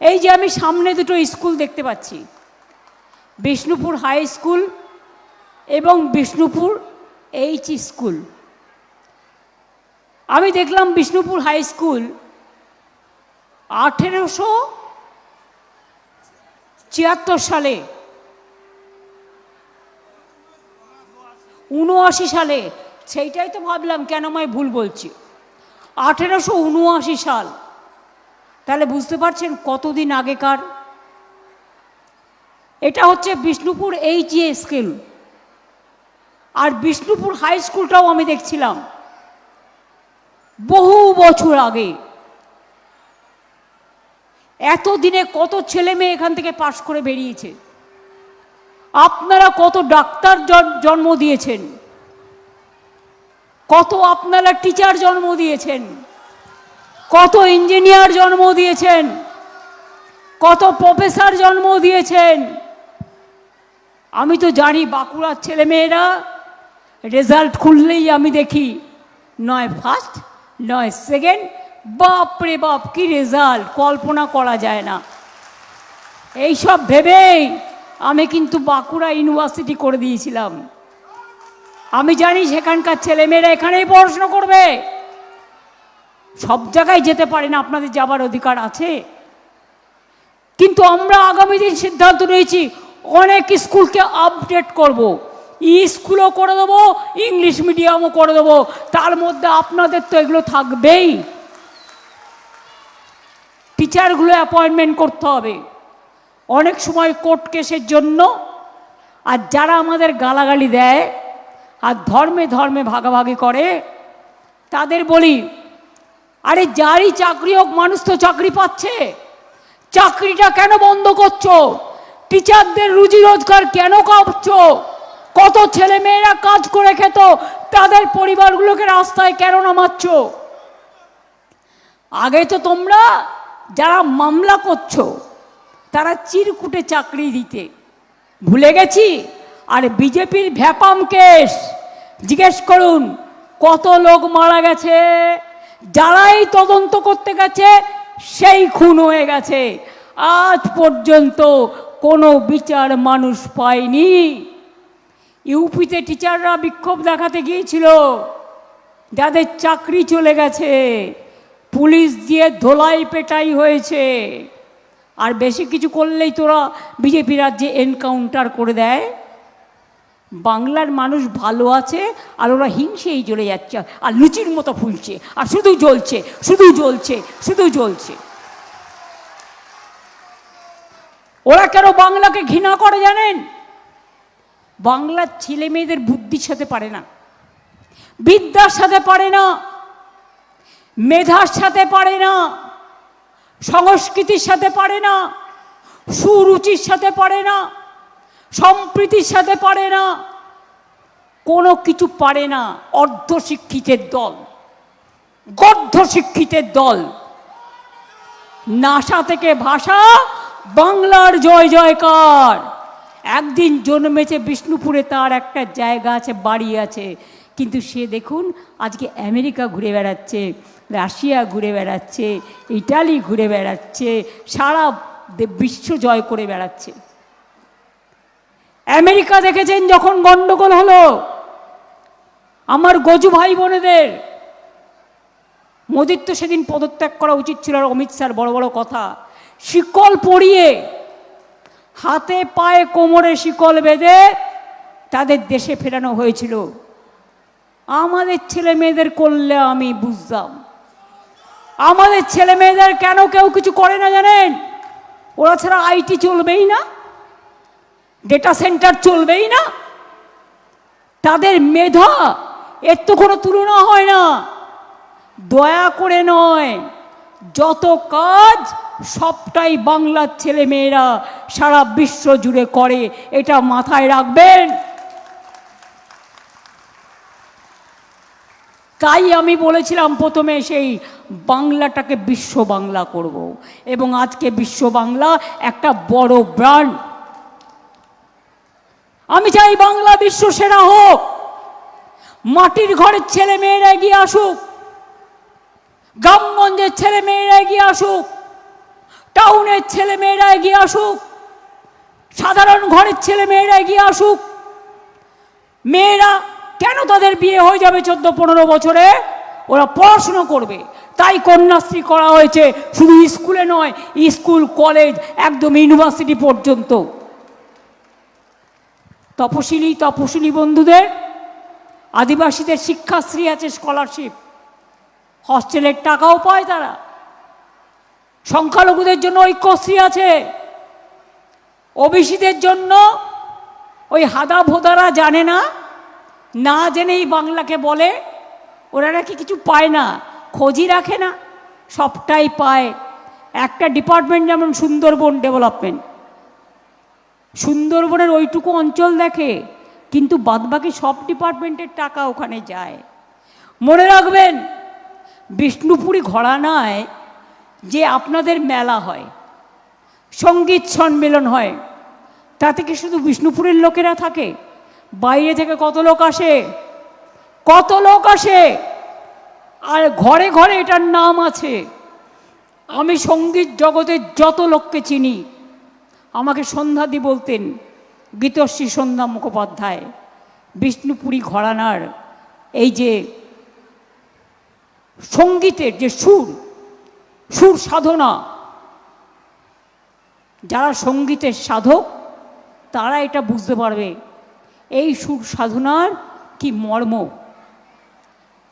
এই যে আমি সামনে দুটো স্কুল দেখতে পাচ্ছি, বিষ্ণুপুর হাই স্কুল এবং বিষ্ণুপুর এইচ স্কুল। আমি দেখলাম বিষ্ণুপুর হাই স্কুল 1876 সালে, 79 সালে, সেইটাই তো ভাবলাম কেন আমি ভুল বলছি, 1879 সাল। তাহলে বুঝতে পারছেন কতদিন আগেকার। এটা হচ্ছে বিষ্ণুপুর এইচ স্কুল। আর বিষ্ণুপুর হাই স্কুলটাও আমি দেখছিলাম বহু বছর আগে। এতদিনে কত ছেলে মেয়ে এখান থেকে পাশ করে বেরিয়েছে। আপনারা কত ডাক্তার জন্ম দিয়েছেন, কত আপনারা টিচার জন্ম দিয়েছেন, কত ইঞ্জিনিয়ার জন্ম দিয়েছেন, কত প্রফেসর জন্ম দিয়েছেন। আমি তো জানি বাঁকুড়ার ছেলেমেয়েরা রেজাল্ট খুললেই আমি দেখি নয় ফার্স্ট নয় সেকেন্ড, বাপরে বাপ কি রেজাল্ট, কল্পনা করা যায় না। এইসব ভেবেই আমি কিন্তু বাঁকুড়া ইউনিভার্সিটি করে দিয়েছিলাম। আমি জানি সেখানকার ছেলেমেয়েরা এখানেই পড়াশোনা করবে। সব জায়গায় যেতে পারে না, আপনাদের যাবার অধিকার আছে। কিন্তু আমরা আগামী দিন সিদ্ধান্ত নিয়েছি অনেক স্কুলকে আপডেট করব, স্কুলও করে দেবো, ইংলিশ মিডিয়ামও করে দেবো। তার মধ্যে আপনাদের তো এগুলো থাকবেই। টিচারগুলো অ্যাপয়েন্টমেন্ট করতে হবে। অনেক সময় কোর্ট কেসের জন্য আর যারা আমাদের গালাগালি দেয় আর ধর্মে ধর্মে ভাগাভাগি করে তাদের বলি, আরে যারই চাকরি হোক, মানুষ তো চাকরি পাচ্ছে, চাকরিটা কেন বন্ধ করছো? টিচারদের রুজি রোজগার কেন কাটছো? কত ছেলে মেয়েরা কাজ করে খেত, তাদের পরিবারগুলোকে রাস্তায় কেন নামাচ্ছ? আগে তো তোমরা যারা মামলা করছো তারা চিরকুটে চাকরি দিতে, ভুলে গেছি? আর বিজেপির ভ্যাপাম কেস জিজ্ঞেস করুন, কত লোক মারা গেছে, যারাই তদন্ত করতে গেছে সেই খুন হয়ে গেছে। আজ পর্যন্ত কোনো বিচার মানুষ পায়নি। ইউপিতে টিচাররা বিক্ষোভ দেখাতে গিয়েছিল, যাদের চাকরি চলে গেছে, পুলিশ দিয়ে ধোলাই পেটাই হয়েছে। আর বেশি কিছু করলেই তোরা বিজেপি রাজ্যে এনকাউন্টার করে দেয়। বাংলার মানুষ ভালো আছে আর ওরা হিংসেই জ্বলে যাচ্ছে, আর লুচির মতো ফুলছে, আর শুধু জ্বলছে, শুধু জ্বলছে, শুধু জ্বলছে। ওরা কেন বাংলাকে ঘৃণা করে জানেন? বাংলার ছেলে মেয়েদের বুদ্ধির সাথে পারে না, বিদ্যার সাথে পারে না, মেধার সাথে পারে না, সংস্কৃতির সাথে পারে না, সুরুচির সাথে পারে না, সম্প্রীতির সাথে পারে না, কোনো কিছু পারে না। অর্ধশিক্ষিতের দল, গর্ধ শিক্ষিতের দল। নাসা থেকে ভাষা, বাংলার জয় জয়কার। একদিন জন্মেছে বিষ্ণুপুরে, তার একটা জায়গা আছে, বাড়ি আছে, কিন্তু সে দেখুন আজকে আমেরিকা ঘুরে বেড়াচ্ছে, রাশিয়া ঘুরে বেড়াচ্ছে, ইটালি ঘুরে বেড়াচ্ছে, সারা বিশ্ব জয় করে বেড়াচ্ছে। আমেরিকা দেখেছেন যখন গন্ডগোল হলো, আমার গজু ভাই বোনেদের, মোদির তো সেদিন পদত্যাগ করা উচিত ছিল, আর অমিত শাহর বড় বড় কথা, শিকল পরিয়ে, হাতে পায়ে কোমরে শিকল বেঁধে তাদের দেশে ফেরানো হয়েছিল। আমাদের ছেলে মেয়েদের করলে আমি বুঝতাম। আমাদের ছেলে মেয়েদের কেন কেউ কিছু করে না জানেন? ওরা ছাড়া আইটি চলবেই না, ডেটা সেন্টার চলবেই না। তাদের মেধা এর তো কোনো তুলনা হয় না। দয়া করে নয়, যত কাজ সবটাই বাংলার ছেলে মেয়েরা সারা বিশ্ব জুড়ে করে, এটা মাথায় রাখবেন। তাই আমি বলেছিলাম প্রথমে, সেই বাংলাটাকে বিশ্ব বাংলা করব, এবং আজকে বিশ্ব বাংলা একটা বড় ব্র্যান্ড। আমি চাই বাংলা বিশ্ব সেরা হোক, মাটির ঘরের ছেলে মেয়েরা এগিয়ে আসুক, গ্রামগঞ্জের ছেলে মেয়েরা এগিয়ে আসুক, টাউনের ছেলে মেয়েরা এগিয়ে আসুক, সাধারণ ঘরের ছেলে মেয়েরা এগিয়ে আসুক। মেয়েরা কেন তাদের বিয়ে হয়ে যাবে 14-15 বছরে? ওরা পড়াশুনো করবে, তাই কন্যাশ্রী করা হয়েছে। শুধু স্কুলে নয়, স্কুল কলেজ একদম ইউনিভার্সিটি পর্যন্ত। তপশিলি বন্ধুদের, আদিবাসীদের শিক্ষাশ্রী আছে, স্কলারশিপ, হস্টেলের টাকাও পায় তারা। সংখ্যালঘুদের জন্য ঐক্যশ্রী আছে। ওবিসিদের জন্য ওই হাদা ভোদারা জানে না, না জেনেই বাংলাকে বলে ওরা নাকি কিছু পায় না, খোঁজই রাখে না, সবটাই পায়। একটা ডিপার্টমেন্ট যেমন সুন্দরবন ডেভেলপমেন্ট, সুন্দরবনের ওইটুকু অঞ্চল দেখে, কিন্তু বাদবাকি সব ডিপার্টমেন্টের টাকা ওখানে যায়। মনে রাখবেন, বিষ্ণুপুরী ঘরানায় যে আপনাদের মেলা হয়, সঙ্গীত সম্মেলন হয়, তাতে কি শুধু বিষ্ণুপুরের লোকেরা থাকে? বাইরে থেকে কত লোক আসে, কত লোক আসে। আর ঘরে ঘরে এটার নাম আছে। আমি সঙ্গীত জগতের যত লোককে চিনি, আমাকে সন্ধ্যাদি বলতেন, গীতশ্রী সন্ধ্যা মুখোপাধ্যায়, বিষ্ণুপুরী ঘরানার এই যে সঙ্গীতের যে সুর সাধনা, যারা সঙ্গীতের সাধক তারা এটা বুঝতে পারবে এই সুর সাধনার কি মর্ম।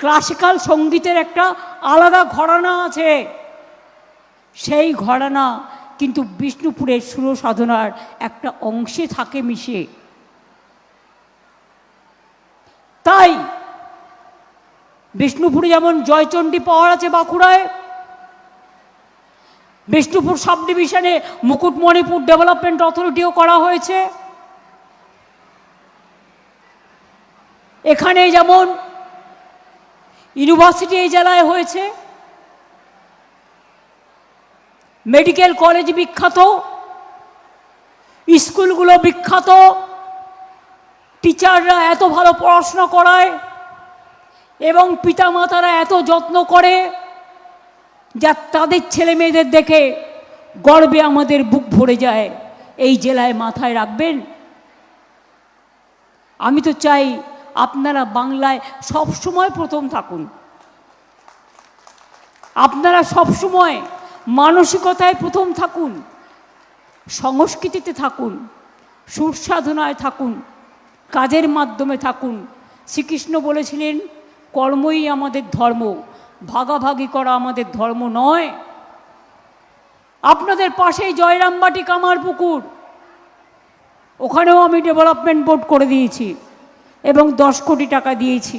ক্লাসিক্যাল সঙ্গীতের একটা আলাদা ঘরানা আছে, সেই ঘরানা কিন্তু বিষ্ণুপুরের সুর সাধনার একটা অংশে থাকে মিশে। তাই বিষ্ণুপুরে যেমন জয়চণ্ডী পাওয়ার আছে বাঁকুড়ায়, বিষ্ণুপুর সাব ডিভিশনে মুকুটমণিপুর ডেভেলপমেন্ট অথরিটিও করা হয়েছে। এখানে যেমন ইউনিভার্সিটি এই জেলায় হয়েছে, মেডিকেল কলেজ বিখ্যাত, স্কুলগুলো বিখ্যাত, টিচাররা এত ভালো পড়াশোনা করায় এবং পিতামাতারা এত যত্ন করে, যা তাদের ছেলে মেয়েদের দেখে গর্বে আমাদের বুক ভরে যায়। এই জেলায় মাথায় রাখবেন। আমি তো চাই আপনারা বাংলায় সবসময় প্রথম থাকুন, আপনারা সবসময় মানসিকতায় প্রথম থাকুন, সংস্কৃতিতে থাকুন, সুর সাধনায় থাকুন, কাজের মাধ্যমে থাকুন। শ্রীকৃষ্ণ বলেছিলেন, কর্মই আমাদের ধর্ম, ভাগাভাগি করা আমাদের ধর্ম নয়। আপনাদের পাশেই জয়রামবাটি কামারপুকুর, ওখানেও আমি ডেভেলপমেন্ট বোর্ড করে দিয়েছি এবং 10 কোটি টাকা দিয়েছি।